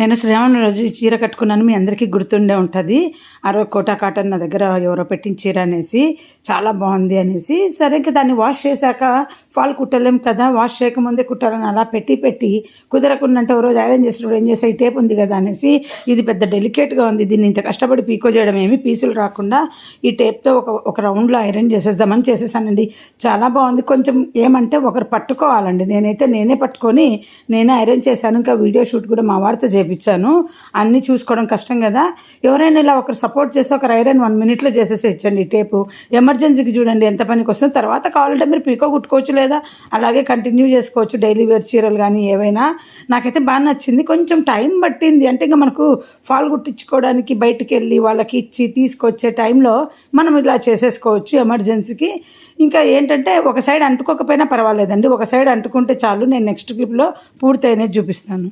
నేను శ్రీరామనవమి రోజు ఈ చీర కట్టుకున్నాను. మీ అందరికీ గుర్తుండే ఉంటుంది. ఆ రోజు కోటా కాటన్ నా దగ్గర ఎవరో పెట్టిన చీర అనేసి చాలా బాగుంది అనేసి, సరే ఇంకా దాన్ని వాష్ చేశాక ఫాల్ కుట్టలేం కదా, వాష్ చేయకముందే కుట్టాలని అలా పెట్టి కుదరకుండంటే ఓ రోజు ఐరన్ చేసినప్పుడు ఏం చేసా, ఈ టేప్ ఉంది కదా అనేసి, ఇది పెద్ద డెలికేట్గా ఉంది, దీన్ని ఇంత కష్టపడి పీకో చేయడం ఏమి పీసులు రాకుండా ఈ టేప్తో ఒక రౌండ్లో ఐరన్ చేసేద్దామని చేసేసానండి. చాలా బాగుంది. కొంచెం ఏమంటే ఒకరు పట్టుకోవాలండి, నేనే పట్టుకొని నేనే ఐరన్ చేశాను. ఇంకా వీడియో షూట్ కూడా మా వారితో చేయించాను. అన్నీ చూసుకోవడం కష్టం కదా, ఎవరైనా ఇలా ఒకరు సపోర్ట్ చేస్తే ఒకరు ఐరన్ 1 minute చేసేసేయచ్చండి. ఈ టేపు ఎమర్జెన్సీకి చూడండి ఎంత పనికి వస్తుంది. తర్వాత కావాలంటే మీరు పీకో కుట్టుకోవచ్చు, లేదా అలాగే కంటిన్యూ చేసుకోవచ్చు. డైలీ వేర్ చీరలు కానీ ఏవైనా. నాకైతే బాగా నచ్చింది. కొంచెం టైం పట్టింది అంటే ఇంకా మనకు ఫాల్ కుట్టించుకోవడానికి బయటికి వెళ్ళి వాళ్ళకి ఇచ్చి తీసుకొచ్చే టైంలో మనం ఇలా చేసేసుకోవచ్చు ఎమర్జెన్సీకి. ఇంకా ఏంటంటే ఒక సైడ్ అంటుకోకపోయినా పర్వాలేదండి, ఒక సైడ్ అంటుకుంటే చాలు. నేను నెక్స్ట్ క్లిప్లో పూర్తయినది చూపిస్తాను.